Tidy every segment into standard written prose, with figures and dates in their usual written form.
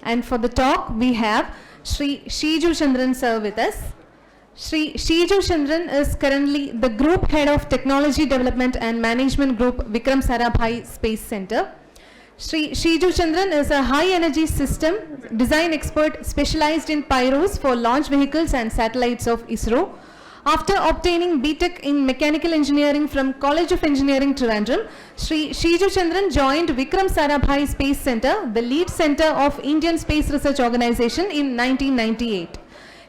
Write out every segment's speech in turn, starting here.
And for the talk, we have Shri Sheeju Chandran sir with us. Shri Sheeju Chandran is currently the Group Head of Technology Development and Management Group, Vikram Sarabhai Space Center. Shri Sheeju Chandran is a high-energy system design expert specialized in pyros for launch vehicles and satellites of ISRO. After obtaining B.Tech in Mechanical Engineering from College of Engineering, Trivandrum, Shri Sheeju Chandran joined Vikram Sarabhai Space Center, the lead center of Indian Space Research Organization, in 1998.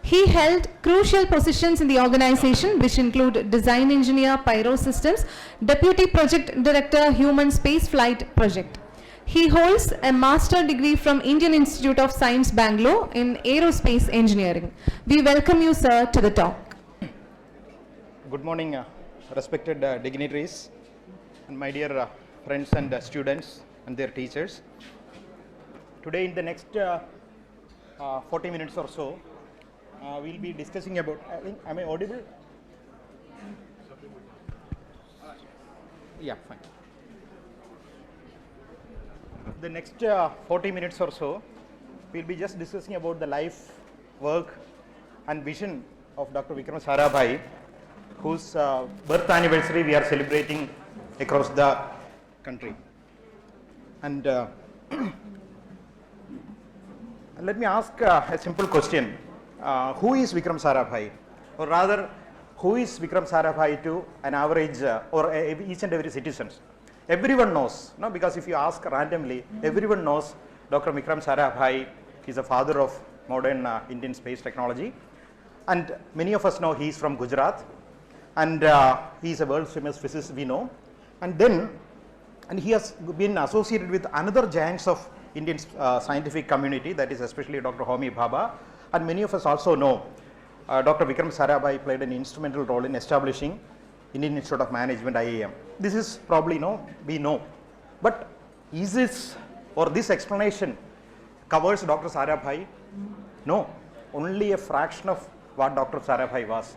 He held crucial positions in the organization, which include Design Engineer, Pyro Systems, Deputy Project Director, Human Space Flight Project. He holds a master degree from Indian Institute of Science, Bangalore in Aerospace Engineering. We welcome you, sir, to the talk. Good morning, respected dignitaries and my dear friends and students and their teachers. Today in the next 40 minutes or so, we'll be discussing about, am I audible? Yeah, fine. The next 40 minutes or so, we'll be just discussing about the life, work and vision of Dr. Vikram Sarabhai, whose birth anniversary we are celebrating across the country. And let me ask a simple question. Who is Vikram Sarabhai? Or rather, who is Vikram Sarabhai to an average or each and every citizen? Everyone knows, no? Because if you ask randomly, everyone knows Dr. Vikram Sarabhai is a father of modern Indian space technology. And many of us know he is from Gujarat. And he is a world famous physicist, we know. And he has been associated with another giants of Indian scientific community, that is especially Dr. Homi Bhabha. And many of us also know Dr. Vikram Sarabhai played an instrumental role in establishing Indian Institute of Management, IIM. This is probably we know. But is this, or this explanation covers Dr. Sarabhai? No, only a fraction of what Dr. Sarabhai was.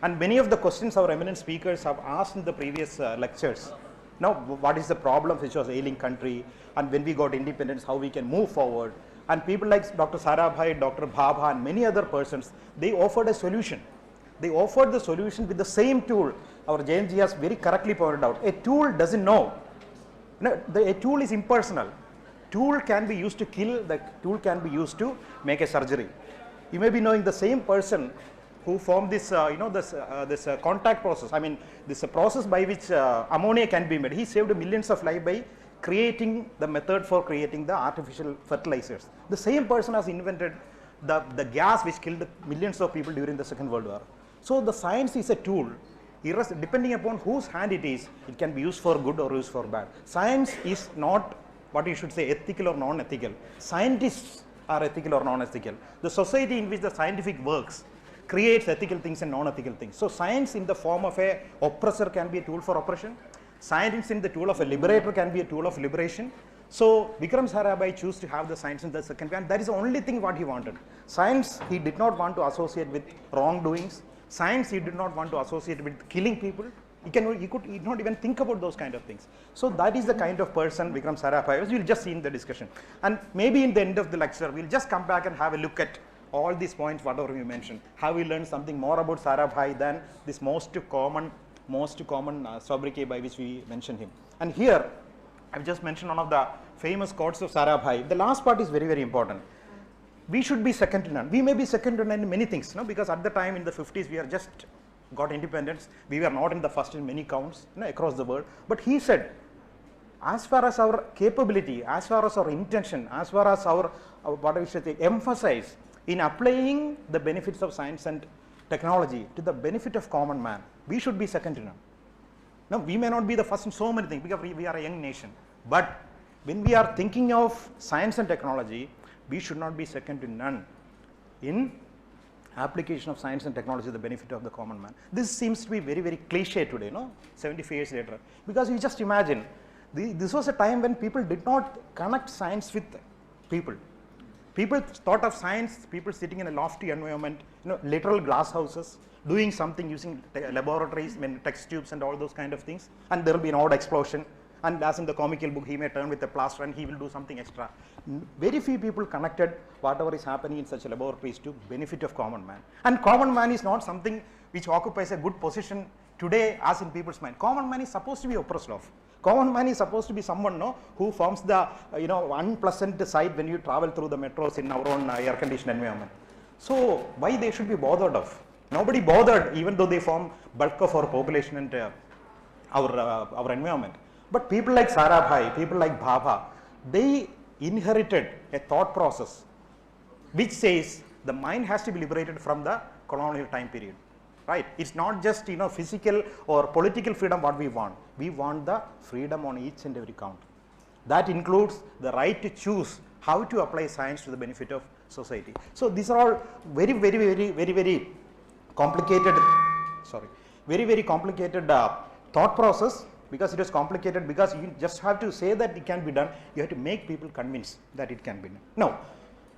And many of the questions our eminent speakers have asked in the previous lectures. Now, what is the problem which was ailing country, and when we got independence, how we can move forward. And people like Dr. Sarabhai, Dr. Bhabha and many other persons, they offered a solution. They offered the solution with the same tool. Our Jayanji has very correctly pointed out. A tool doesn't know. No, a tool is impersonal. Tool can be used to kill, the tool can be used to make a surgery. You may be knowing the same person who formed this, this contact process. I mean, this process by which ammonia can be made. He saved millions of lives by creating the method for creating the artificial fertilizers. The same person has invented the gas which killed millions of people during the Second World War. So the science is a tool. Depending upon whose hand it is, it can be used for good or used for bad. Science is not what you should say ethical or non-ethical. Scientists are ethical or non-ethical. The society in which the scientific works creates ethical things and non-ethical things. So science in the form of a oppressor can be a tool for oppression. Science in the tool of a liberator can be a tool of liberation. So Vikram Sarabhai chose to have the science in the second way, and that is the only thing what he wanted. Science he did not want to associate with wrongdoings. Science he did not want to associate with killing people. He could not even think about those kind of things. So that is the kind of person Vikram Sarabhai was. We'll just see in the discussion. And maybe in the end of the lecture, we'll just come back and have a look at all these points, whatever you mentioned. Have we learned something more about Sarabhai than this most common sobriquet by which we mentioned him. And here, I've just mentioned one of the famous quotes of Sarabhai. The last part is very, very important. We should be second to none. We may be second to none in many things, because at the time in the 50s, we are just got independence. We were not in the first in many counts across the world. But he said, as far as our capability, as far as our intention, as far as our what I should say, emphasis in applying the benefits of science and technology to the benefit of common man, we should be second to none. Now, we may not be the first in so many things because we are a young nation. But when we are thinking of science and technology, we should not be second to none in application of science and technology to the benefit of the common man. This seems to be very, very cliche today, 75 years later. Because you just imagine, this was a time when people did not connect science with people. People thought of science, people sitting in a lofty environment, literal glass houses, doing something using laboratories, test tubes and all those kind of things, and there will be an odd explosion. and as in the comical book, he may turn with a plaster and he will do something extra. Very few people connected whatever is happening in such laboratories to benefit of common man. And common man is not something which occupies a good position today as in people's mind. Common man is supposed to be oppressed of. Common man is supposed to be someone who forms the unpleasant side when you travel through the metros in our own air conditioned environment. So why they should be bothered of? Nobody bothered, even though they form bulk of our population and our environment. But people like Sarabhai, people like Bhabha, they inherited a thought process which says the mind has to be liberated from the colonial time period. Right? It's not just physical or political freedom what we want. We want the freedom on each and every count. That includes the right to choose how to apply science to the benefit of society. So these are all very complicated, very complicated thought process, because it is complicated because you just have to say that it can be done. You have to make people convinced that it can be done. Now,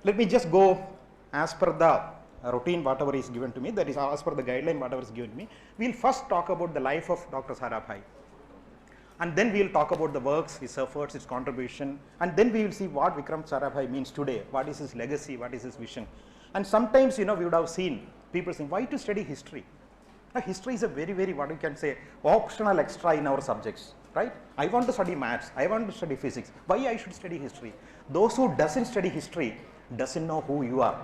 let me just go as per the routine whatever is given to me, that is as per the guideline whatever is given to me. We will first talk about the life of Dr. Sarabhai, and then we will talk about the works, his efforts, his contribution, and then we will see what Vikram Sarabhai means today, what is his legacy, what is his vision. And sometimes we would have seen people saying, why to study history? History is a very what you can say optional extra in our subjects, right? I want to study maths, I want to study physics, why I should study history? Those who doesn't study history doesn't know who you are.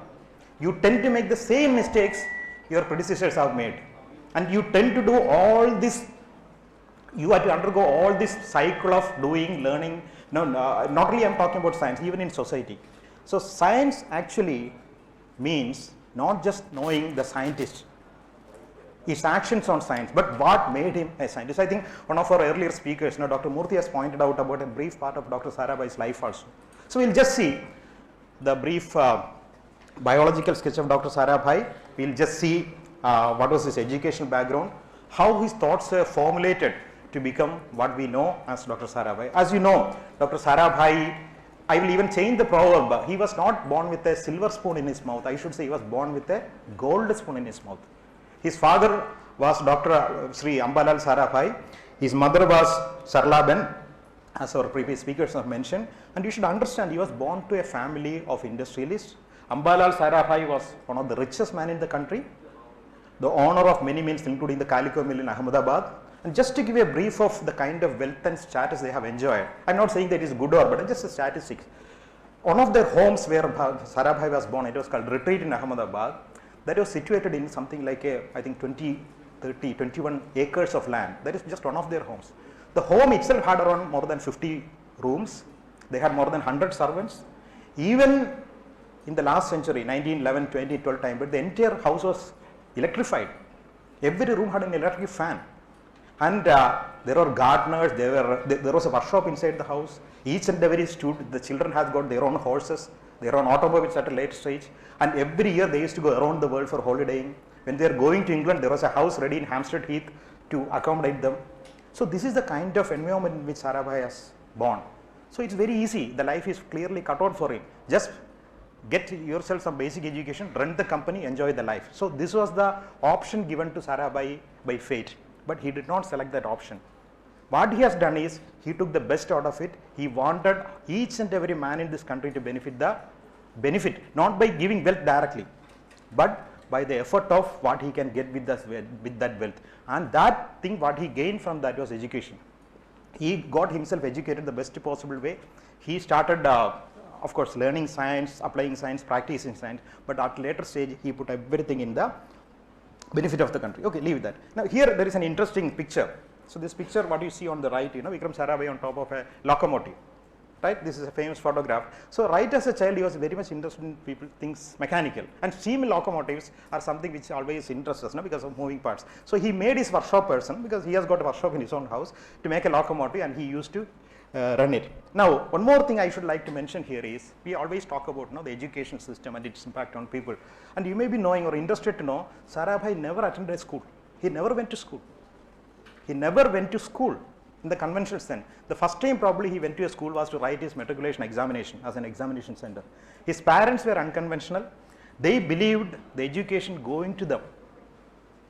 You tend to make the same mistakes your predecessors have made, and you tend to do all this, you have to undergo all this cycle of doing, learning. No, not really I am talking about science, even in society. So science actually means not just knowing the scientist, his actions on science, but what made him a scientist. I think one of our earlier speakers, Dr. Murthy, has pointed out about a brief part of Dr. Sarabhai's life also. So we'll just see the brief biological sketch of Dr. Sarabhai. We'll just see what was his educational background, how his thoughts were formulated to become what we know as Dr. Sarabhai. As you know, Dr. Sarabhai, I will even change the proverb. He was not born with a silver spoon in his mouth. I should say he was born with a gold spoon in his mouth. His father was Dr. Sri Ambalal Sarabhai. His mother was Sarlaben, as our previous speakers have mentioned. And you should understand, he was born to a family of industrialists. Ambalal Sarabhai was one of the richest men in the country, the owner of many mills, including the Calico mill in Ahmedabad. And just to give a brief of the kind of wealth and status they have enjoyed, I am not saying that it is good or bad, just a statistics. One of their homes where Sarabhai was born, it was called Retreat in Ahmedabad. That was situated in something like I think 21 acres of land. That is just one of their homes. The home itself had around more than 50 rooms. They had more than 100 servants. Even in the last century, 1911, 2012 time, but the entire house was electrified. Every room had an electric fan. And there were gardeners, there was a workshop inside the house. Each and every student, the children has got their own horses, their own automobiles at a late stage. And every year they used to go around the world for holidaying. When they are going to England, there was a house ready in Hampstead Heath to accommodate them. So this is the kind of environment in which Sarabhai has born. So it's very easy. The life is clearly cut out for him. Just get yourself some basic education, run the company, enjoy the life. So this was the option given to Sarabhai by fate, but he did not select that option. What he has done is, he took the best out of it. He wanted each and every man in this country to benefit not by giving wealth directly, but by the effort of what he can get with that wealth. And that thing what he gained from that was education. He got himself educated the best possible way. He started of course learning science, applying science, practicing science, but at later stage he put everything in the benefit of the country. Okay, leave that. Now here there is an interesting picture. So this picture what you see on the right, Vikram Sarabhai on top of a locomotive, right? This is a famous photograph. So right as a child he was very much interested in things mechanical, and steam locomotives are something which always interests us, because of moving parts. So he made his workshop person, because he has got a workshop in his own house, to make a locomotive, and he used to run it. Now one more thing I should like to mention here is, we always talk about the education system and its impact on people, and you may be knowing or interested to know, Sarabhai never attended a school. He never went to school. He never went to school in the conventional sense. The first time probably he went to a school was to write his matriculation examination as an examination center. His parents were unconventional. They believed the education going to them.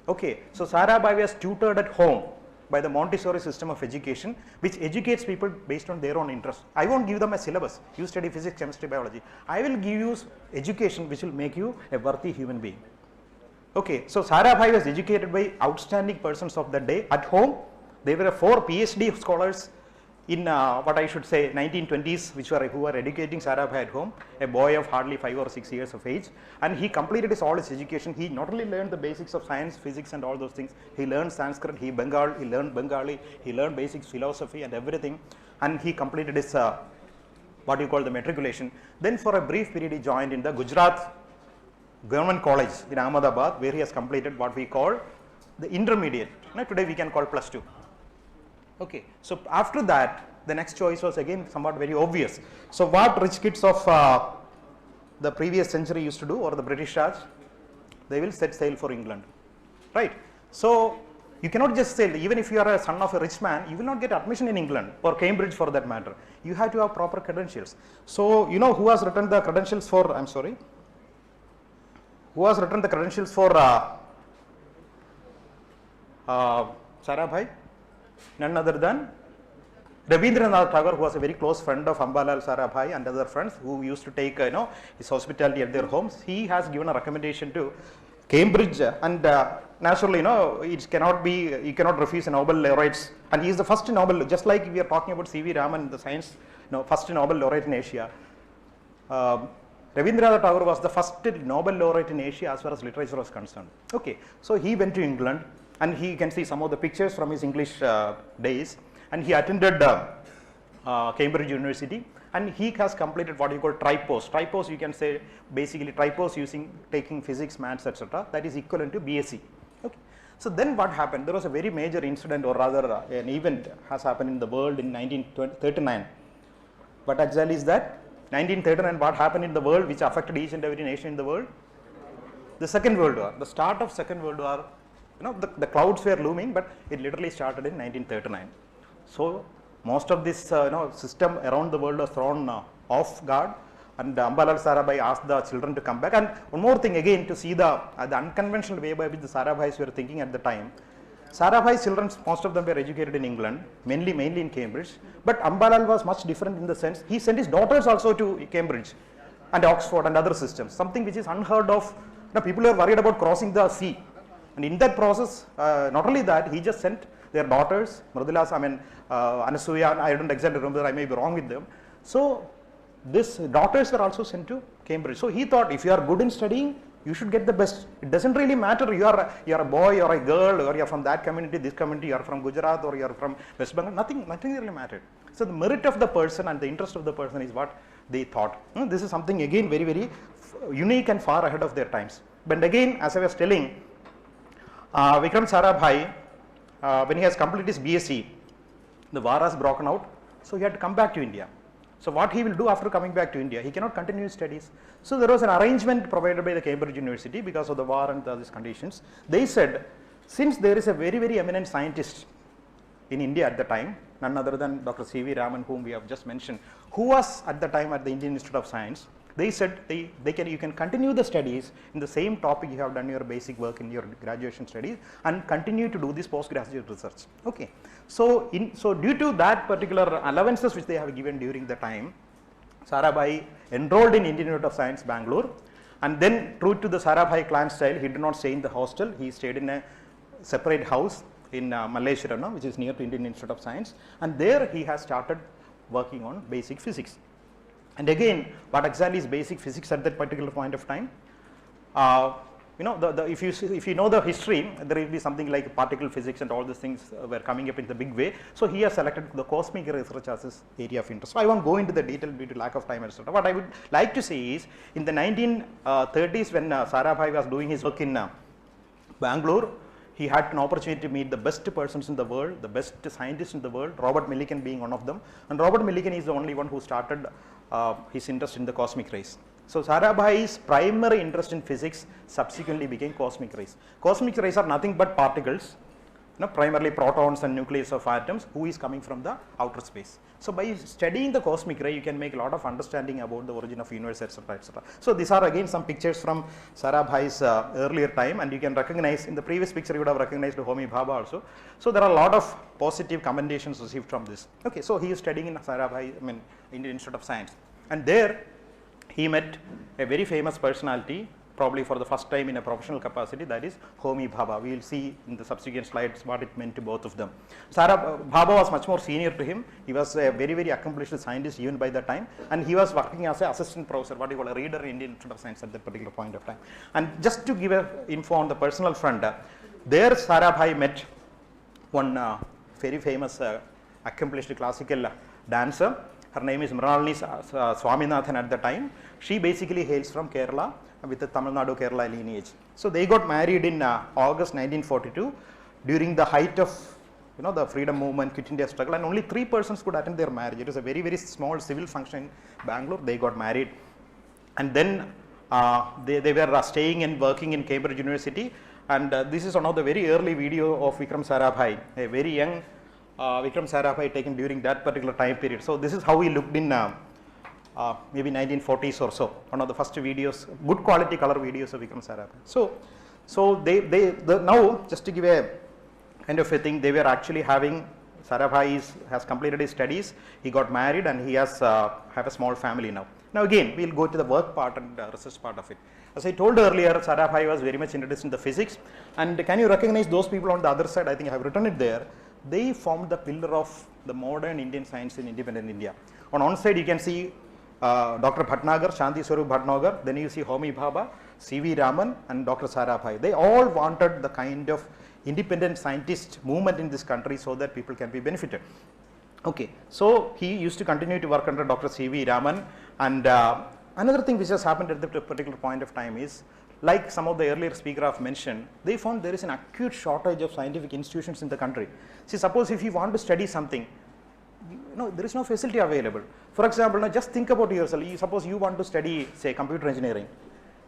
Okay, so Sarabhai was tutored at home by the Montessori system of education, which educates people based on their own interest. I won't give them a syllabus. You study physics, chemistry, biology. I will give you education which will make you a worthy human being. Okay, so Sarabhai was educated by outstanding persons of the day at home. There were 4 PhD scholars in what I should say 1920s who were educating Sarabhai at home, a boy of hardly 5 or 6 years of age, and he completed all his education. He not only learned the basics of science, physics and all those things, he learned Sanskrit, he learned Bengali, he learned basic philosophy and everything, and he completed his what you call the matriculation. Then for a brief period he joined in the Gujarat Government College in Ahmedabad, where he has completed what we call the intermediate. Now, today we can call +2. Okay, so after that, the next choice was again somewhat very obvious. So what rich kids of the previous century used to do, or the British Raj, they will set sail for England, right? So you cannot just sail. Even if you are a son of a rich man, you will not get admission in England or Cambridge for that matter. You have to have proper credentials. So you know who has written the credentials for, I'm sorry, who has written the credentials for Sarabhai? None other than Rabindranath Tagore, who was a very close friend of Ambalal Sarabhai and other friends who used to take his hospitality at their homes. He has given a recommendation to Cambridge, and naturally, it cannot be, you cannot refuse a Nobel laureate, and he is the first Nobel, just like we are talking about C.V. Raman, the science, first Nobel laureate in Asia. Rabindranath Tagore was the first Nobel laureate in Asia as far as literature was concerned. Okay, so he went to England, and he can see some of the pictures from his English days, and he attended Cambridge University, and he has completed what you call tripos. Tripos, you can say basically tripos taking physics, maths, etc. That is equivalent to BSc. Okay. So then what happened? There was a very major incident, or rather an event has happened in the world in 1939. What exactly is that? 1939, what happened in the world which affected each and every nation in the world? The Second World War. The start of Second World War. The clouds were looming, but it literally started in 1939. So most of this system around the world was thrown off guard, and Ambalal Sarabhai asked the children to come back. And one more thing again, to see the unconventional way by which the Sarabhais were thinking at the time. Sarabhai's children, most of them were educated in England, mainly in Cambridge, but Ambalal was much different in the sense he sent his daughters also to Cambridge and Oxford and other systems, something which is unheard of. People were worried about crossing the sea. And in that process, not only that, he just sent their daughters, Anasuya, I don't exactly remember, I may be wrong with them. So these daughters were also sent to Cambridge. So he thought, if you are good in studying, you should get the best. It doesn't really matter, you are a boy or a girl, or you are from that community, this community, you are from Gujarat, or you are from West Bengal, nothing really mattered. So the merit of the person and the interest of the person is what they thought. This is something again very, very unique and far ahead of their times. But again, as I was telling, Vikram Sarabhai, when he has completed his BSc, the war has broken out, so he had to come back to India. So what he will do after coming back to India? He cannot continue his studies. So there was an arrangement provided by the Cambridge University because of the war and these conditions. They said, since there is a very, very eminent scientist in India at the time, none other than Dr. C.V. Raman, whom we have just mentioned, who was at the time at the Indian Institute of Science, they said you can continue the studies in the same topic you have done your basic work in your graduation studies, and continue to do this postgraduate research. Okay. So due to that particular allowances which they have given during the time, Sarabhai enrolled in Indian Institute of Science, Bangalore, and then true to the Sarabhai clan style, he did not stay in the hostel. He stayed in a separate house in Malleshwaram, which is near to Indian Institute of Science, and there he has started working on basic physics. And again, what exactly is basic physics at that particular point of time? If you know the history, there will be something like particle physics and all these things were coming up in the big way. So he has selected the cosmic research as his area of interest. So I won't go into the detail due to lack of time, etc. What I would like to say is, in the 1930s, when Sarabhai was doing his work in Bangalore, he had an opportunity to meet the best persons in the world, the best scientists in the world, Robert Millikan being one of them. And Robert Millikan is the only one who started his interest in the cosmic rays. So Sarabhai's primary interest in physics subsequently became cosmic rays. Cosmic rays are nothing but particles primarily protons and nucleus of atoms, who is coming from the outer space. So by studying the cosmic ray, you can make a lot of understanding about the origin of universe, etc., etc. So these are again some pictures from Sarabhai's earlier time, and you can recognize in the previous picture you would have recognized Homi Bhabha also. So there are a lot of positive commendations received from this. Okay, so he is studying in Sarabhai, Indian Institute of Science, and there he met a very famous personality, probably for the first time in a professional capacity, that is Homi Bhabha. We will see in the subsequent slides what it meant to both of them. Bhabha was much more senior to him. He was a very, very accomplished scientist even by that time, and he was working as an assistant professor, what you call a reader in Indian Institute of Science at that particular point of time. And just to give a info on the personal front, there Sarabhai met one very famous accomplished classical dancer. Her name is Mrinalini Swaminathan at the time. She basically hails from Kerala with the Tamil Nadu Kerala lineage. So they got married in August 1942 during the height of the freedom movement, Quit India struggle, and only 3 persons could attend their marriage. It was a very, very small civil function in Bangalore. They got married, and then they were staying and working in Cambridge University. And this is one of the very early video of Vikram Sarabhai, a very young Vikram Sarabhai taken during that particular time period. So this is how he looked in maybe 1940s or so. One of the first videos, good quality color videos of Vikram Sarabhai. So now just to give a kind of a thing, they were actually having, Sarabhai has completed his studies, he got married, and he has have a small family now. Now again, we will go to the work part and research part of it. As I told earlier, Sarabhai was very much interested in the physics, and can you recognize those people on the other side? I think I have written it there. They formed the pillar of the modern Indian science in independent India. On one side you can see Dr. Bhatnagar, Shanti Swarup Bhatnagar, then you see Homi Bhabha, C.V. Raman, and Dr. Sarabhai. They all wanted the kind of independent scientist movement in this country so that people can be benefited. Okay, so he used to continue to work under Dr. C.V. Raman, and another thing which has happened at that particular point of time is, like some of the earlier speakers have mentioned, they found there is an acute shortage of scientific institutions in the country. See, suppose if you want to study something, there is no facility available. For example, now just think about yourself. Suppose you want to study, say, computer engineering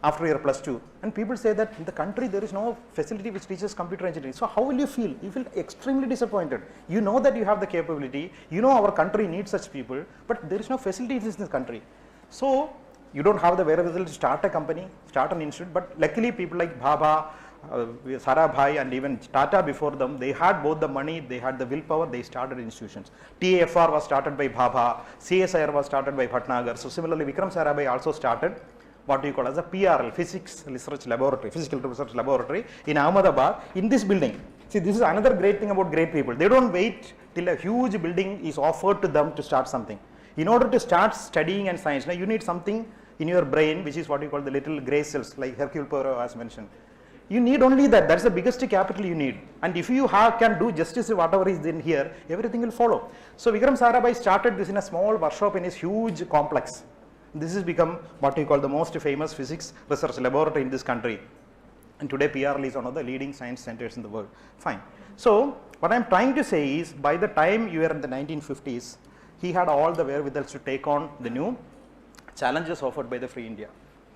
after your +2, and people say that in the country there is no facility which teaches computer engineering. So how will you feel? You feel extremely disappointed. You know that you have the capability, you know our country needs such people, but there is no facilities in this country. So you don't have the wherewithal to start a company, start an institute, but luckily people like Bhabha, Sarabhai, and even Tata before them, they had both the money, they had the willpower, they started institutions. TAFR was started by Bhabha, CSIR was started by Bhatnagar. So similarly, Vikram Sarabhai also started what you call as a PRL, Physics Research Laboratory, Physical Research Laboratory in Ahmedabad, in this building. See, this is another great thing about great people. They don't wait till a huge building is offered to them to start something. In order to start studying and science, now you need something in your brain, which is what you call the little gray cells, like Hercule Poirot has mentioned. You need only that. That's the biggest capital you need. And if you can do justice to whatever is in here, everything will follow. So Vikram Sarabhai started this in a small workshop in his huge complex. This has become what you call the most famous physics research laboratory in this country. And today PRL is one of the leading science centers in the world. Fine. So what I'm trying to say is, by the time you were in the 1950s, he had all the wherewithals to take on the new challenges offered by the free India.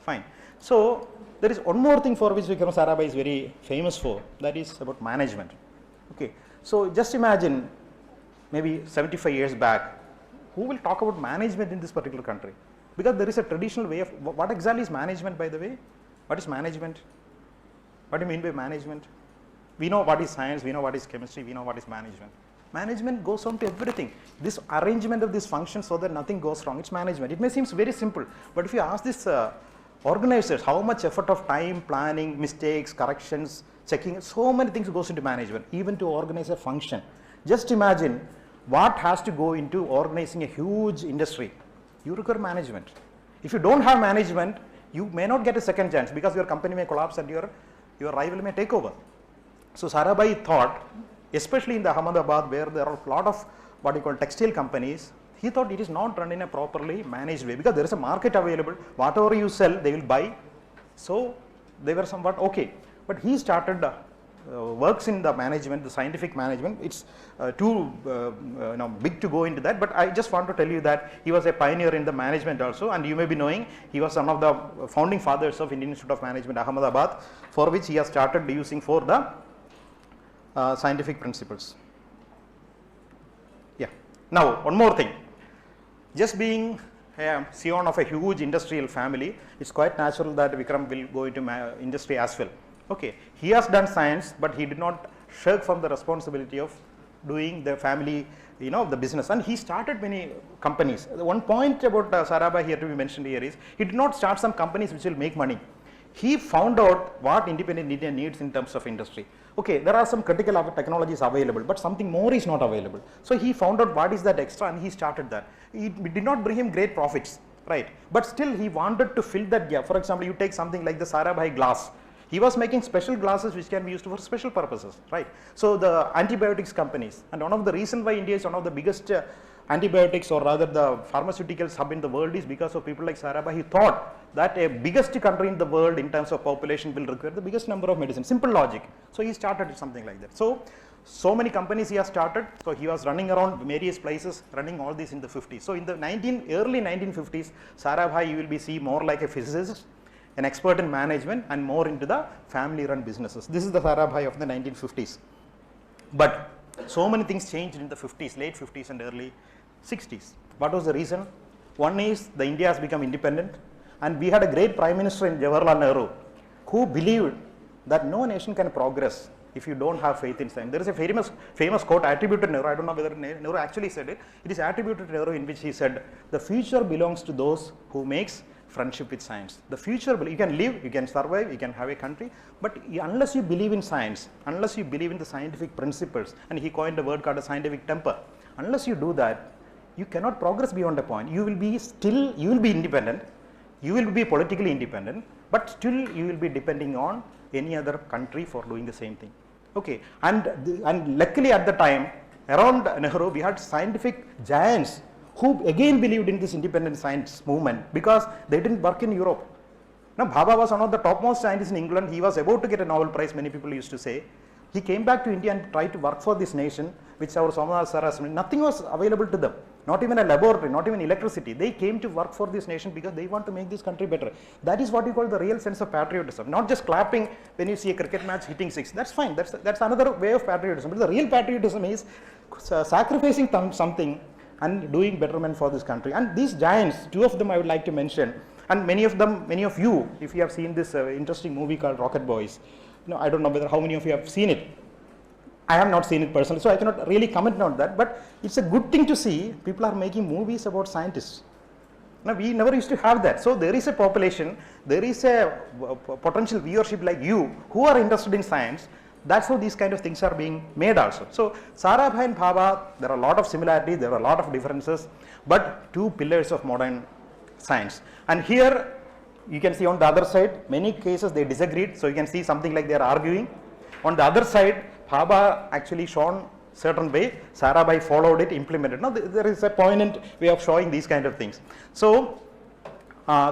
Fine. So there is one more thing for which Vikram Sarabhai is very famous for, that is about management. Okay. So just imagine maybe 75 years back, who will talk about management in this particular country? Because there is a traditional way of, what exactly is management, by the way? What is management? What do you mean by management? We know what is science, we know what is chemistry, we know what is management. Management goes on to everything. This arrangement of this function so that nothing goes wrong, it's management. It may seem very simple, but if you ask this organizers how much effort of time, planning, mistakes, corrections, checking, so many things goes into management, even to organize a function. Just imagine what has to go into organizing a huge industry. You require management. If you don't have management, you may not get a second chance because your company may collapse and your rival may take over. So Sarabhai thought, especially in the Ahmedabad where there are a lot of what you call textile companies, he thought it is not run in a properly managed way because there is a market available. Whatever you sell, they will buy. So they were somewhat okay. But he started works in the management, the scientific management. It's too big to go into that, but I just want to tell you that he was a pioneer in the management also, and you may be knowing he was one of the founding fathers of Indian Institute of Management, Ahmedabad, for which he has started using for the scientific principles. Yeah. Now, one more thing. Just being a scion of a huge industrial family, it's quite natural that Vikram will go into industry as well. Okay. He has done science, but he did not shirk from the responsibility of doing the family, the business, and he started many companies. One point about Sarabhai here to be mentioned here is, he did not start some companies which will make money. He found out what independent India needs in terms of industry. Okay, there are some critical technologies available, but something more is not available. So he found out what is that extra, and he started that. It did not bring him great profits, right? But still he wanted to fill that gap. For example, you take something like the Sarabhai glass. He was making special glasses which can be used for special purposes, right? So the antibiotics companies, and one of the reasons why India is one of the biggest antibiotics, or rather the pharmaceuticals hub in the world, is because of people like Sarabhai. He thought that a biggest country in the world in terms of population will require the biggest number of medicines. Simple logic. So he started something like that. So many companies he has started. So he was running around various places, running all these in the 50s. So in the early 1950s, Sarabhai, you will be see more like a physicist, an expert in management, and more into the family run businesses. This is the Sarabhai of the 1950s. But so many things changed in the 50s, late 50s and early 60s. What was the reason? One is the India has become independent, and we had a great Prime Minister in Jawaharlal Nehru who believed that no nation can progress if you don't have faith in science. There is a famous quote attributed to Nehru. I don't know whether Nehru actually said it. It is attributed to Nehru, in which he said, "The future belongs to those who makes friendship with science." The future, you can live, you can survive, you can have a country, but unless you believe in science, unless you believe in the scientific principles, and he coined a word called a scientific temper, unless you do that, you cannot progress beyond a point. You will be independent, you will be politically independent, but still you will be depending on any other country for doing the same thing. Okay, and luckily at the time, around Nehru, we had scientific giants who again believed in this independent science movement, because they didn't work in Europe. Now, Bhabha was one of the topmost scientists in England. He was about to get a Nobel Prize, many people used to say. He came back to India and tried to work for this nation, which our Somanath sir has, nothing was available to them, not even a laboratory, not even electricity. They came to work for this nation because they want to make this country better. That is what you call the real sense of patriotism, not just clapping when you see a cricket match hitting six. That's fine, that's another way of patriotism. But the real patriotism is sacrificing something and doing betterment for this country. And these giants, two of them I would like to mention, and many of you, if you have seen this interesting movie called Rocket Boys, I don't know whether how many of you have seen it. I have not seen it personally, so I cannot really comment on that, but it's a good thing to see people are making movies about scientists. Now, we never used to have that. So there is a population, there is a potential viewership like you who are interested in science. That's how these kind of things are being made also. So Sarabhai and Bhabha, there are a lot of similarities, there are a lot of differences, but two pillars of modern science. And here you can see on the other side, many cases they disagreed. So you can see something like they are arguing. On the other side, Bhabha actually shown certain way, Sarabhai followed it, implemented. Now there is a poignant way of showing these kind of things. So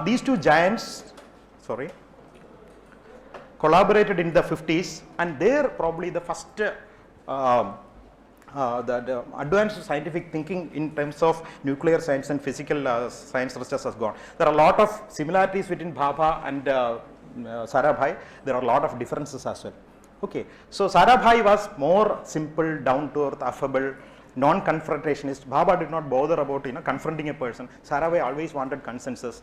these two giants, collaborated in the 50s, and they're probably the first the advanced scientific thinking in terms of nuclear science and physical science research has gone. There are a lot of similarities between Bhabha and Sarabhai. There are a lot of differences as well. Okay, so Sarabhai was more simple, down to earth, affable, non-confrontationist. Bhabha did not bother about confronting a person. Sarabhai always wanted consensus.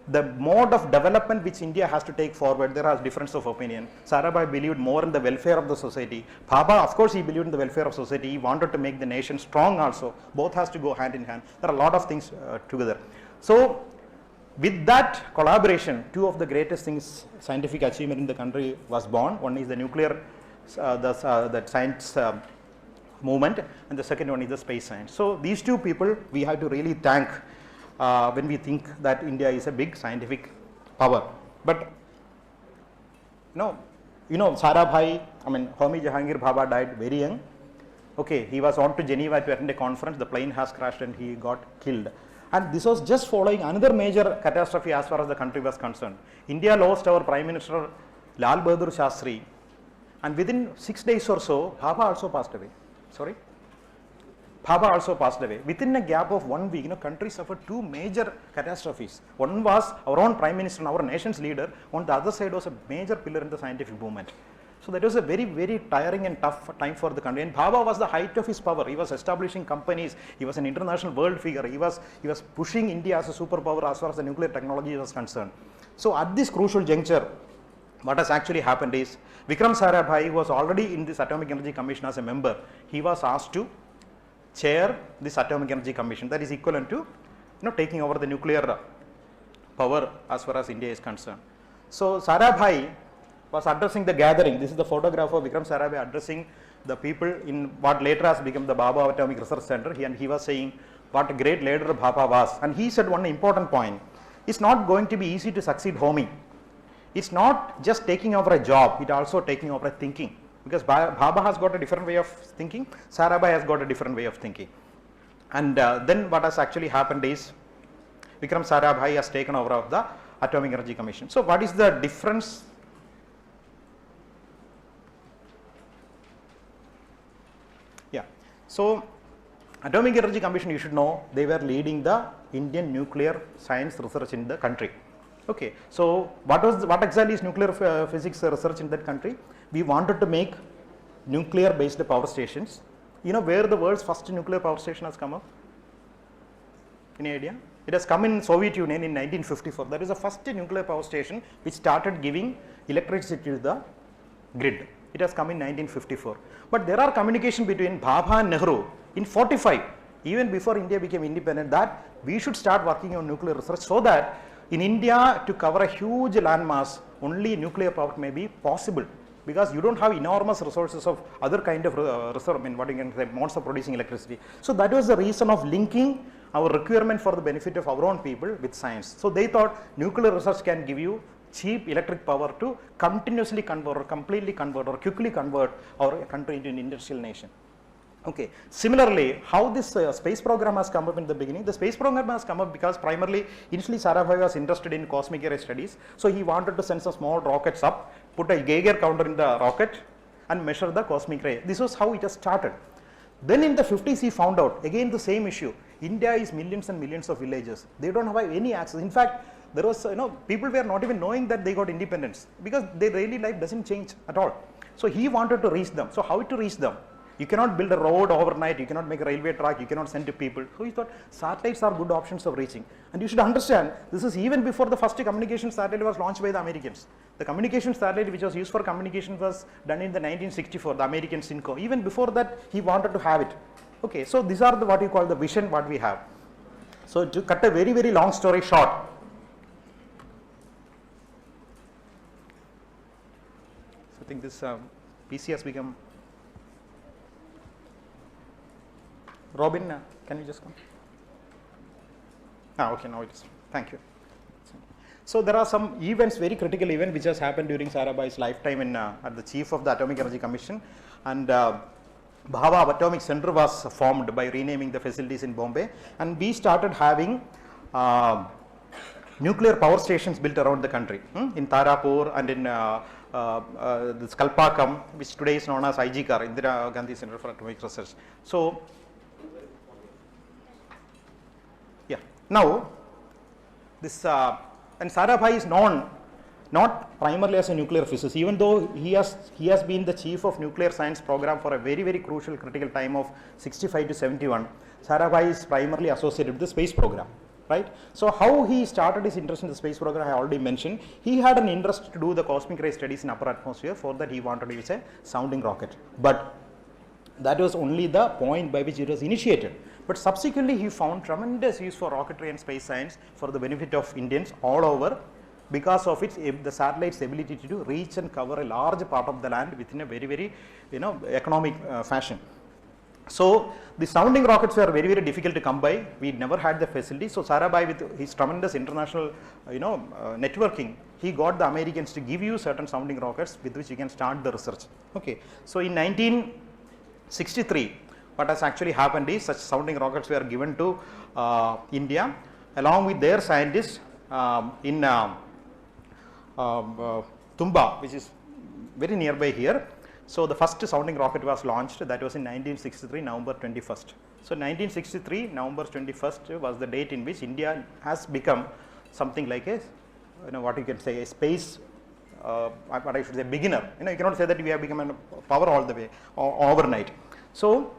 The mode of development which India has to take forward, there is difference of opinion. Sarabhai believed more in the welfare of the society. Bhabha, of course, he believed in the welfare of society. He wanted to make the nation strong also. Both has to go hand in hand. There are a lot of things together. So with that collaboration, two of the greatest things, scientific achievement in the country was born. One is the nuclear, the science movement, and the second one is the space science. So these two people we have to really thank when we think that India is a big scientific power. But Sarabhai, Homi Jahangir Bhabha died very young. Okay, he was on to Geneva to attend a conference. The plane has crashed and he got killed. And this was just following another major catastrophe as far as the country was concerned. India lost our Prime Minister Lal Bahadur Shastri, and within 6 days or so, Bhabha also passed away. Bhabha also passed away. Within a gap of 1 week, country suffered two major catastrophes. One was our own Prime Minister and our nation's leader. On the other side was a major pillar in the scientific movement. So that was a very, very tiring and tough time for the country. And Bhabha was the height of his power. He was establishing companies. He was an international world figure. He was pushing India as a superpower as far as the nuclear technology was concerned. So at this crucial juncture, what has actually happened is Vikram Sarabhai was already in this Atomic Energy Commission as a member. He was asked to chair this Atomic Energy Commission. That is equivalent to taking over the nuclear power as far as India is concerned. So Sarabhai was addressing the gathering. This is the photograph of Vikram Sarabhai addressing the people in what later has become the Bhabha Atomic Research Center. And he was saying what a great leader Bhabha was. And he said one important point. It's not going to be easy to succeed homie. It's not just taking over a job, it's also taking over a thinking. Because Bhabha has got a different way of thinking, Sarabhai has got a different way of thinking. And then what has actually happened is Vikram Sarabhai has taken over of the Atomic Energy Commission. So what is the difference? Yeah. So Atomic Energy Commission, you should know, they were leading the Indian nuclear science research in the country. Okay. So what exactly is nuclear physics research in that country? We wanted to make nuclear based power stations. You know where the world's first nuclear power station has come up? Any idea? It has come in Soviet Union in 1954. That is the first nuclear power station which started giving electricity to the grid. It has come in 1954. But there are communication between Bhabha and Nehru in 45, even before India became independent, that we should start working on nuclear research so that in India to cover a huge landmass, only nuclear power may be possible. Because you don't have enormous resources of other kind of reserve, what you can say, modes of producing electricity. So that was the reason of linking our requirement for the benefit of our own people with science. So they thought nuclear research can give you cheap electric power to continuously convert or completely convert or quickly convert our country into an industrial nation. Okay. Similarly, how this space program has come up in the beginning? The space program has come up because primarily, initially Sarabhai was interested in cosmic ray studies. So he wanted to send some small rockets up, put a Geiger counter in the rocket and measure the cosmic ray. This was how it has started. Then in the 50s he found out, again the same issue. India is millions and millions of villages. They don't have any access. In fact, there was, people were not even knowing that they got independence because their daily life doesn't change at all. So he wanted to reach them. So how to reach them? You cannot build a road overnight, you cannot make a railway track, you cannot send to people. So he thought satellites are good options of reaching. And you should understand, this is even before the first communication satellite was launched by the Americans. The communication satellite which was used for communication was done in the 1964, the American Synco. Even before that, he wanted to have it. Okay, so these are what you call the vision what we have. So to cut a very, very long story short, so I think this PC has become. Robin, can you just come? Okay, now it is. Thank you. So there are some events, very critical event which has happened during Sarabhai's lifetime in, at the chief of the Atomic Energy Commission, and Bhabha Atomic Center was formed by renaming the facilities in Bombay, and we started having nuclear power stations built around the country, in Tarapur and in this Kalpakam, which today is known as IGCAR, Indira Gandhi Center for Atomic Research. So yeah, now this and Sarabhai is known not primarily as a nuclear physicist, even though he has been the chief of nuclear science program for a very, very crucial critical time of 65 to 71. Sarabhai is primarily associated with the space program, right? So how he started his interest in the space program, I already mentioned. He had an interest to do the cosmic ray studies in upper atmosphere. For that he wanted to use a sounding rocket, but that was only the point by which it was initiated. But subsequently he found tremendous use for rocketry and space science for the benefit of Indians all over, because of its the satellite's ability to reach and cover a large part of the land within a very, very economic fashion. So the sounding rockets were very, very difficult to come by. We never had the facility. So Sarabhai, with his tremendous international networking, he got the Americans to give you certain sounding rockets with which you can start the research. Okay. So in 1963, what has actually happened is such sounding rockets were given to India along with their scientists in Tumba, which is very nearby here. So the first sounding rocket was launched, that was in 1963, November 21st. So 1963, November 21st was the date in which India has become something like a, what you can say, a space what I should say, beginner. You cannot say that we have become a power all the way overnight. So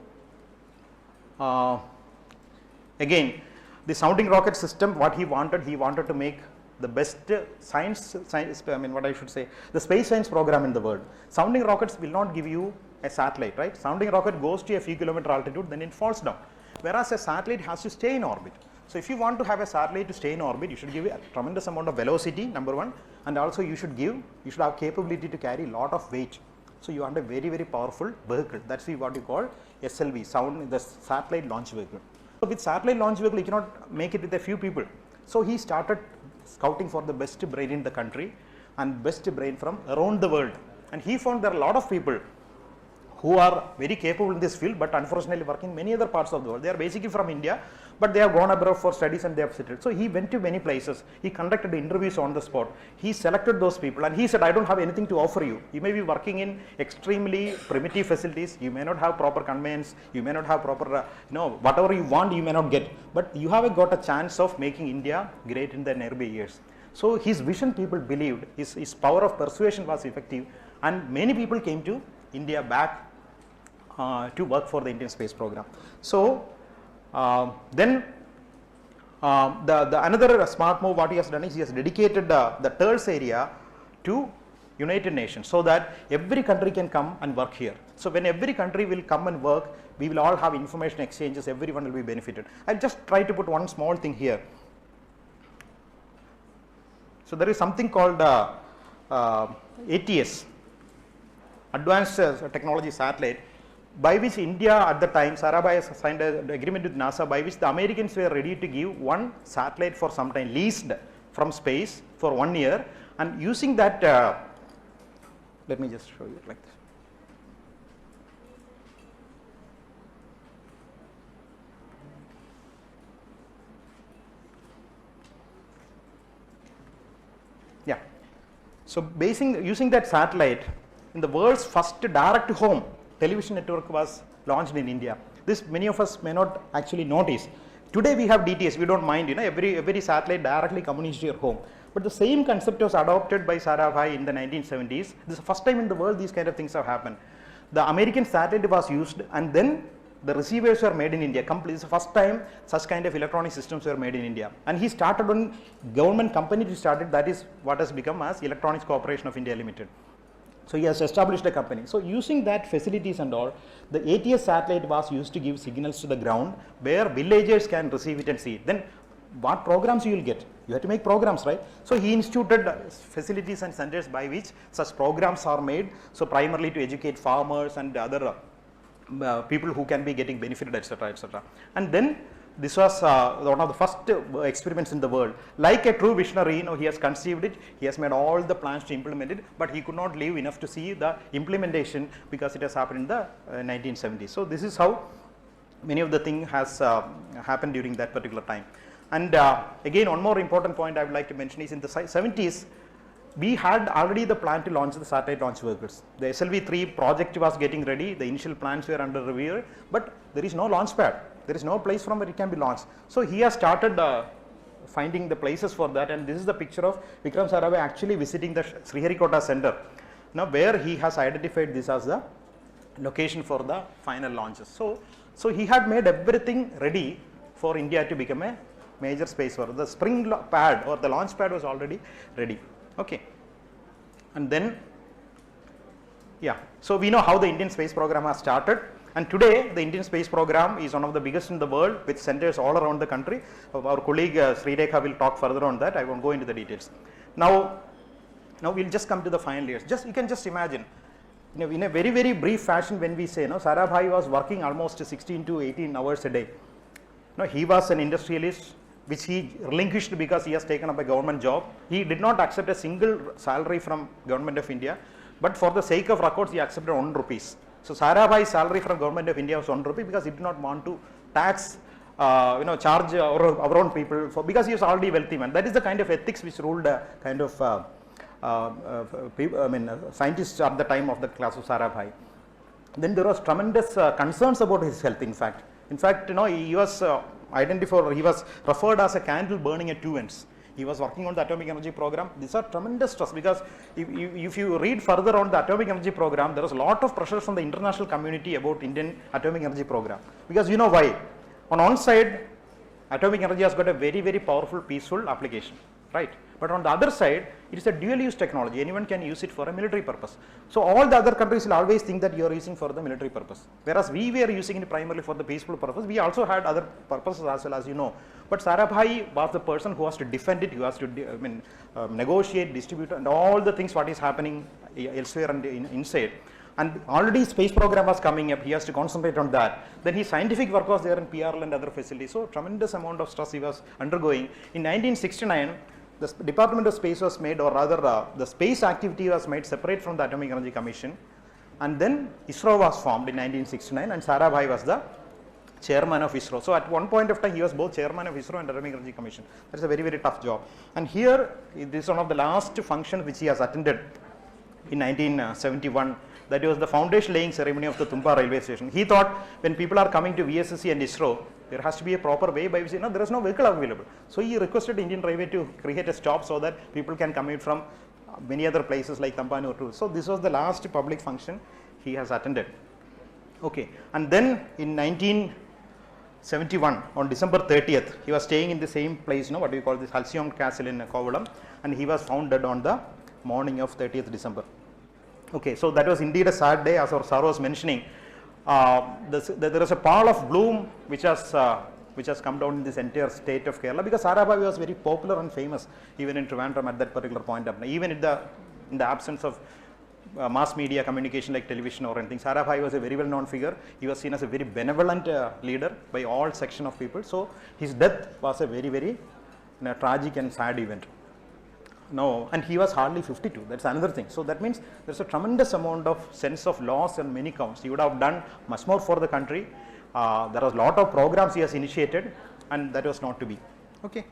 again, the sounding rocket system, what he wanted to make the best science, what I should say, the space science program in the world. Sounding rockets will not give you a satellite, right? Sounding rocket goes to a few kilometer altitude, then it falls down. Whereas a satellite has to stay in orbit. So if you want to have a satellite to stay in orbit, you should give a tremendous amount of velocity, number one, and also you should have capability to carry a lot of weight. So you want a very, very powerful vehicle. That's what you call SLV, the satellite launch vehicle. So with satellite launch vehicle, you cannot make it with a few people. So he started scouting for the best brain in the country and best brain from around the world. And he found there are a lot of people who are very capable in this field, but unfortunately work in many other parts of the world. They are basically from India, but they have gone abroad for studies and they have settled. So he went to many places. He conducted interviews on the spot. He selected those people and he said, I don't have anything to offer you. You may be working in extremely primitive facilities. You may not have proper conveyance. You may not have proper, whatever you want, you may not get. But you have got a chance of making India great in the nearby years. So his vision, people believed, his power of persuasion was effective, and many people came to India back to work for the Indian space program. So then the another smart move what he has done is he has dedicated the TERS area to United Nations, so that every country can come and work here. So when every country will come and work, we will all have information exchanges, everyone will be benefited. I'll just try to put one small thing here. So there is something called ATS, Advanced Technology Satellite, by which India at the time, Sarabhai has signed an agreement with NASA, by which the Americans were ready to give one satellite for some time, leased from space for 1 year, and using that, let me just show you like this. Yeah. So using that satellite, in the world's first direct home television network was launched in India. This many of us may not actually notice. Today we have DTS, we don't mind, every satellite directly communicates to your home. But the same concept was adopted by Sarabhai in the 1970s. This is the first time in the world these kind of things have happened. The American satellite was used, and then the receivers were made in India. This is the first time such kind of electronic systems were made in India. And he started on government company to start it. That is what has become as Electronics Corporation of India Limited. So he has established a company. So using that facilities and all, the ATS satellite was used to give signals to the ground where villagers can receive it and see it. Then what programs you will get? You have to make programs, right? So he instituted facilities and centers by which such programs are made. So primarily to educate farmers and other people who can be getting benefited, etc., etc. And then this was one of the first experiments in the world. Like a true visionary, he has conceived it, he has made all the plans to implement it, but he could not live enough to see the implementation because it has happened in the 1970s. So this is how many of the things has happened during that particular time. And again, one more important point I would like to mention is in the 70s, we had already the plan to launch the satellite launch vehicles. The SLV-3 project was getting ready, the initial plans were under review, but there is no launch pad. There is no place from where it can be launched. So he has started finding the places for that, and this is the picture of Vikram Sarabhai actually visiting the Sriharikota center, where he has identified this as the location for the final launches. So he had made everything ready for India to become a major space world. The spring pad or the launch pad was already ready. Okay. And then, so we know how the Indian space program has started. And today, the Indian space program is one of the biggest in the world with centers all around the country. Our colleague Sridekha will talk further on that. I won't go into the details. Now we'll just come to the final years. You can just imagine, in a very, very brief fashion, when we say, Sarabhai was working almost 16 to 18 hours a day. He was an industrialist, which he relinquished because he has taken up a government job. He did not accept a single salary from Government of India, but for the sake of records, he accepted 1 rupee. So Sarabhai's salary from Government of India was 1 rupee because he did not want to tax, charge our own people because he was already wealthy man. That is the kind of ethics which ruled kind of scientists at the time of the class of Sarabhai. Then there was tremendous concerns about his health. In fact, he was identified, he was referred as a candle burning at two ends. He was working on the atomic energy program. These are tremendous trust, because if you read further on the atomic energy program, there was a lot of pressure from the international community about Indian atomic energy program. Because you know why? On one side, atomic energy has got a very, very powerful, peaceful application, right? But on the other side, it is a dual use technology. Anyone can use it for a military purpose. So all the other countries will always think that you are using for the military purpose. Whereas we were using it primarily for the peaceful purpose. We also had other purposes as well, as you know. But Sarabhai was the person who has to defend it, who has to negotiate, distribute, and all the things what is happening elsewhere and inside. And already space program was coming up, he has to concentrate on that. Then his scientific work was there in PRL and other facilities. So tremendous amount of stress he was undergoing. In 1969, the Department of Space was made, or rather the space activity was made separate from the Atomic Energy Commission. And then ISRO was formed in 1969, and Sarabhai was the chairman of ISRO. So at one point of time, he was both chairman of ISRO and Atomic Energy Commission. That's a very, very tough job. And here, this is one of the last functions which he has attended in 1971. That was the foundation laying ceremony of the Tumpa railway station. He thought when people are coming to VSSC and ISRO, there has to be a proper way by which, there is no vehicle available. So he requested Indian Railway to create a stop so that people can come in from many other places like Tampanur too. So this was the last public function he has attended. Okay, and then in 1971, on December 30th, he was staying in the same place, what do you call this, Halcyon Castle in Kovalam, and he was found dead on the morning of 30th December. Okay, so that was indeed a sad day, as our sir was mentioning. There is a pall of gloom which has come down in this entire state of Kerala, because Sarabhai was very popular and famous even in Trivandrum at that particular point of time. Even in the absence of mass media communication like television or anything, Sarabhai was a very well known figure. He was seen as a very benevolent leader by all section of people. So his death was a very, very tragic and sad event. No, and he was hardly 52. That's another thing. So that means there's a tremendous amount of sense of loss on many counts. He would have done much more for the country. There was a lot of programs he has initiated, and that was not to be. Okay.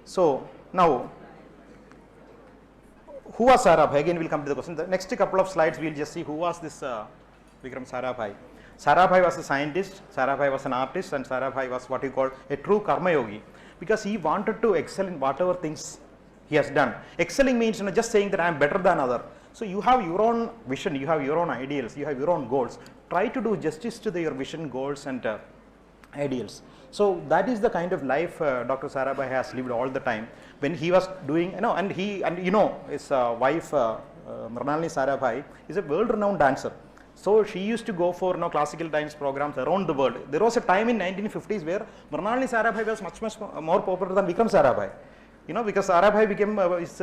So now, who was Sarabhai? Again, we'll come to the question. The next couple of slides, we'll just see who was this Vikram Sarabhai. Sarabhai was a scientist, Sarabhai was an artist, and Sarabhai was what you call a true karma yogi, because he wanted to excel in whatever things he has done. Excelling means just saying that I am better than other. So you have your own vision, you have your own ideals, you have your own goals. Try to do justice to your vision, goals, and ideals. So that is the kind of life Dr. Sarabhai has lived all the time. When he was doing, his wife Mrinalini Sarabhai is a world-renowned dancer. So she used to go for classical dance programs around the world. There was a time in 1950s where Mrinalini Sarabhai was much more popular than Vikram Sarabhai. Because Sarabhai became his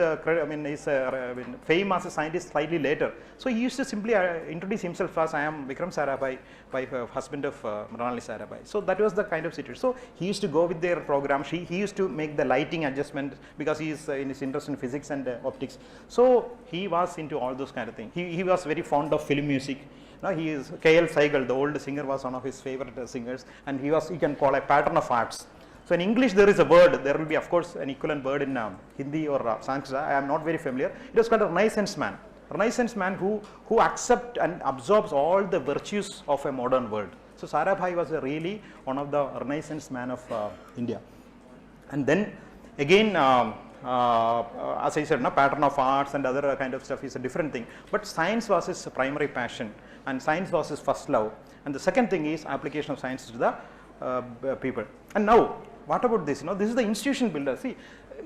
fame as a scientist slightly later. So he used to simply introduce himself as, I am Vikram Sarabhai, wife, husband of Mrinalini Sarabhai. So that was the kind of situation. So he used to go with their program. He used to make the lighting adjustment, because he is in his interest in physics and optics. So he was into all those kind of things. He was very fond of film music. He is K.L. Saigal, the old singer, was one of his favorite singers, and he can call a pattern of arts. So in English there is a word, there will be of course an equivalent word in Hindi or Sanskrit. I am not very familiar. It was called a Renaissance man. Renaissance man who accepts and absorbs all the virtues of a modern world. So Sarabhai was really one of the Renaissance man of India. And then again, as I said, pattern of arts and other kind of stuff is a different thing. But science was his primary passion, and science was his first love. And the second thing is application of science to the people. And now, what about this? This is the institution builder. See,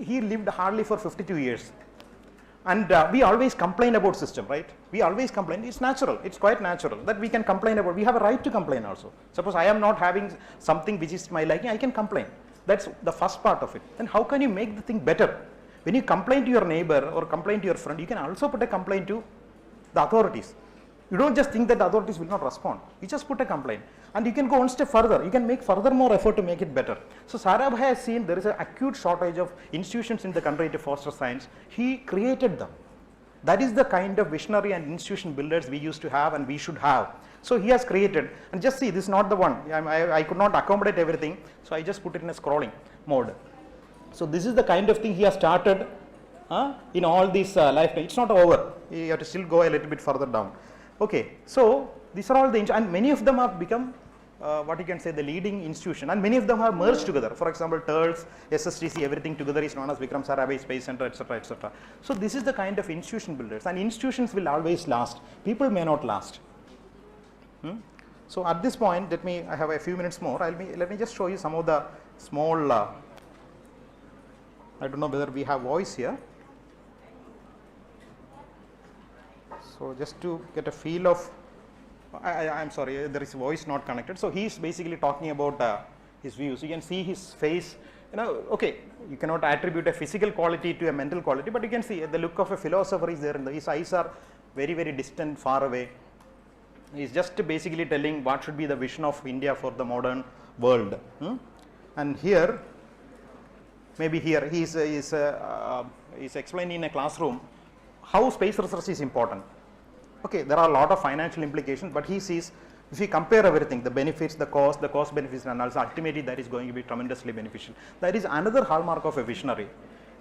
he lived hardly for 52 years. And we always complain about system, right? We always complain. It's natural. It's quite natural that we can complain about. We have a right to complain also. Suppose I am not having something which is my liking, I can complain. That's the first part of it. Then how can you make the thing better? When you complain to your neighbor or complain to your friend, you can also put a complaint to the authorities. You don't just think that the authorities will not respond. You just put a complaint. And you can go one step further. You can make further more effort to make it better. So Sarabhai has seen there is an acute shortage of institutions in the country to foster science. He created them. That is the kind of visionary and institution builders we used to have and we should have. So he has created, and just see, this is not the one. I could not accommodate everything, so I just put it in a scrolling mode. So this is the kind of thing he has started in all these lifetime. It's not over. You have to still go a little bit further down. Okay, so these are all the, and many of them have become what you can say, the leading institution, and many of them have merged together. For example, TERLS, SSTC, everything together is known as Vikram Sarabhai Space Center, etc., etc. So this is the kind of institution builders, and institutions will always last. People may not last. So at this point, I have a few minutes more. Let me just show you some of the small. I don't know whether we have voice here. So just to get a feel of. I'm sorry, there is voice not connected. So he is basically talking about his views. You can see his face. Okay, you cannot attribute a physical quality to a mental quality, but you can see the look of a philosopher is there. His eyes are very, very distant, far away. He is just basically telling what should be the vision of India for the modern world. And here, maybe here he is explaining in a classroom how space research is important. Okay, there are a lot of financial implications, but he sees if we compare everything, the benefits, the cost benefits analysis, ultimately that is going to be tremendously beneficial. That is another hallmark of a visionary.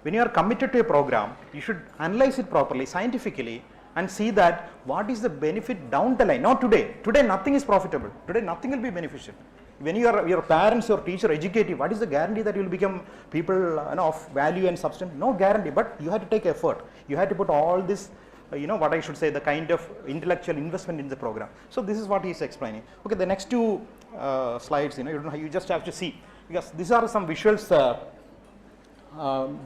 When you are committed to a program, you should analyze it properly, scientifically, and see that what is the benefit down the line, not today. Today nothing is profitable. Today nothing will be beneficial. When your parents, your teacher educate you, what is the guarantee that you will become people of value and substance? No guarantee, but you have to take effort. You have to put all this, what I should say, the kind of intellectual investment in the program. So this is what he is explaining. Okay, the next two slides, you just have to see, because these are some visuals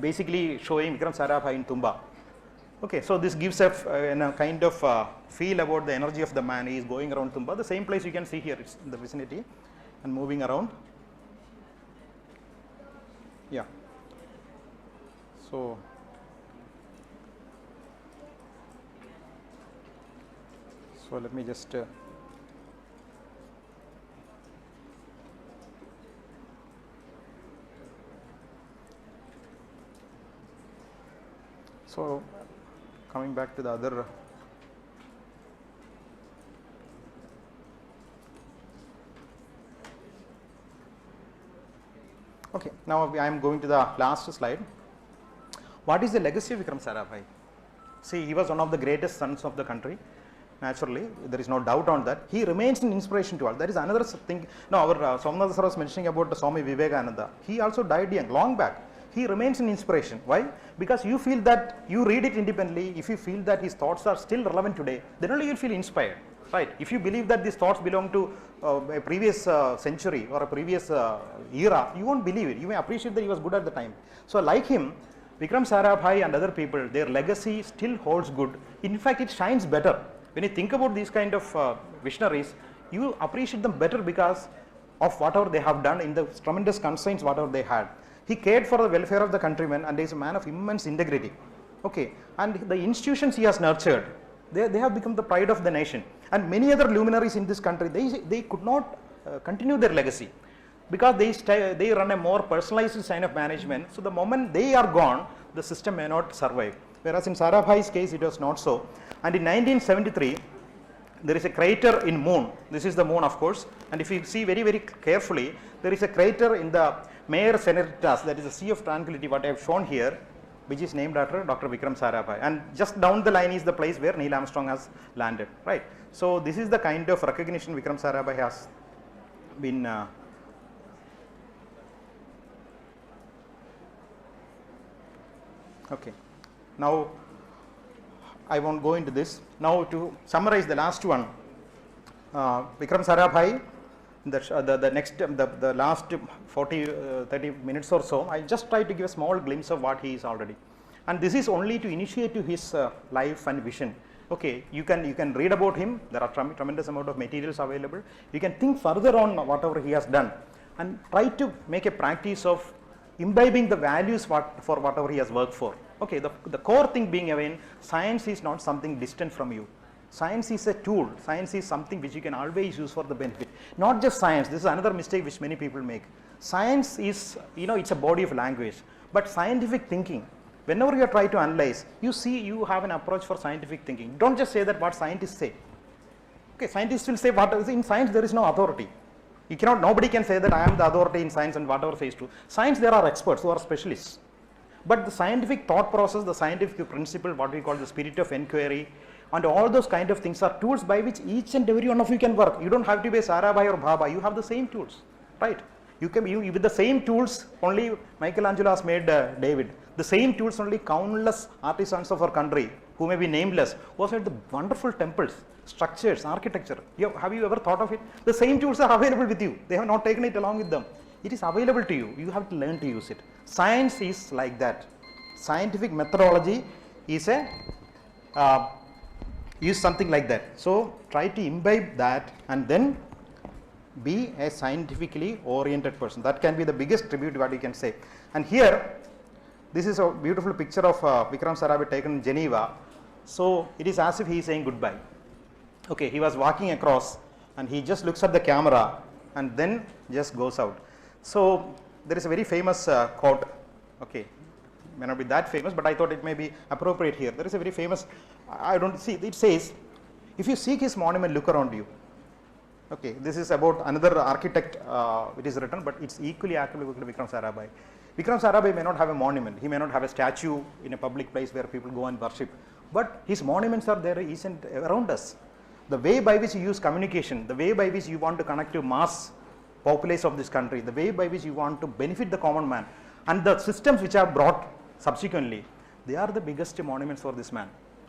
basically showing Vikram Sarabhai in Tumba. Okay, so this gives a kind of feel about the energy of the man. He is going around Tumba, the same place you can see here, it's in the vicinity, and moving around. Yeah. So let me just so coming back to the other okay, now I am going to the last slide. What is the legacy of Vikram Sarabhai? See, he was one of the greatest sons of the country. Naturally, there is no doubt on that. He remains an inspiration to all. That is another thing. Now, our Somnath sir was mentioning about Swami Vivekananda. He also died young, long back. He remains an inspiration. Why? Because you feel that you read it independently. If you feel that his thoughts are still relevant today, then only you will feel inspired. Right? If you believe that these thoughts belong to a previous century or a previous era, you won't believe it. You may appreciate that he was good at the time. So, like him, Vikram Sarabhai and other people, their legacy still holds good. In fact, it shines better. When you think about these kind of visionaries, you appreciate them better because of whatever they have done in the tremendous constraints whatever they had. He cared for the welfare of the countrymen, and he is a man of immense integrity. Okay, and the institutions he has nurtured, they have become the pride of the nation. And many other luminaries in this country, they could not continue their legacy because they run a more personalized kind of management. So the moment they are gone, the system may not survive. Whereas in Sarabhai's case, it was not so. And in 1973, there is a crater in moon. This is the moon, of course. And if you see very, very carefully, there is a crater in the Mare Serenitatis, that is the Sea of Tranquility, what I have shown here, which is named after Dr. Vikram Sarabhai. And just down the line is the place where Neil Armstrong has landed, right? So this is the kind of recognition Vikram Sarabhai has been okay. Now, I won't go into this. Now, to summarize the last one, Vikram Sarabhai, the last 30 minutes or so, I just try to give a small glimpse of what he is already. And this is only to initiate to his life and vision. Okay, you can read about him. There are tremendous amount of materials available. You can think further on whatever he has done and try to make a practice of imbibing the values for whatever he has worked for. Okay, the core thing being again, science is not something distant from you. Science is a tool. Science is something which you can always use for the benefit. Not just science. This is another mistake which many people make. Science is, it's a body of language. But scientific thinking, whenever you try to analyze, you have an approach for scientific thinking. Don't just say that what scientists say. Okay, scientists will say what in science there is no authority. Nobody can say that I am the authority in science and whatever says true. Science, there are experts who are specialists. But the scientific thought process, the scientific principle, what we call the spirit of inquiry, And all those kind of things are tools by which each and every one of you can work. You don't have to be a Sarabhai or Baba. You have the same tools, right? You can, with the same tools only Michelangelo has made David. The same tools only countless artisans of our country, who may be nameless, who have made the wonderful temples, structures, architecture. Have you ever thought of it? The same tools are available with you. They have not taken it along with them. It is available to you. You have to learn to use it. Science is like that. Scientific methodology is use something like that. So try to imbibe that and then be a scientifically oriented person. That can be the biggest tribute what you can say. And here, this is a beautiful picture of Vikram Sarabhai taken in Geneva. So it is as if he is saying goodbye. Okay, he was walking across and he just looks at the camera and then just goes out. So there is a very famous quote. Okay, may not be that famous, but I thought it may be appropriate here. There is a very famous, I don't see, it says, if you seek his monument, look around you. Okay, this is about another architect, it is written, but it's equally applicable to Vikram Sarabhai. Vikram Sarabhai may not have a monument, he may not have a statue in a public place where people go and worship, but his monuments are there each and around us. The way by which you use communication, the way by which you want to connect to mass populace of this country, the way by which you want to benefit the common man, and the systems which are brought subsequently, they are the biggest monuments for this man.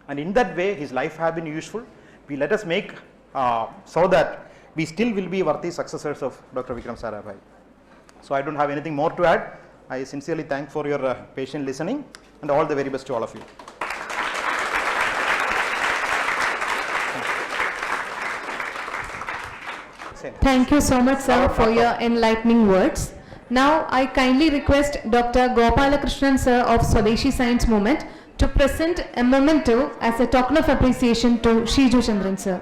And in that way, his life have been useful. Let us make so that we still will be worthy successors of Dr. Vikram Sarabhai. So I don't have anything more to add. I sincerely thank for your patient listening, and all the very best to all of you. Thank you so much, sir, for your enlightening words. Now, I kindly request Dr. Gopalakrishnan, sir, of Swadeshi Science Movement, to present a memento as a token of appreciation to Sheeju Chandran, sir.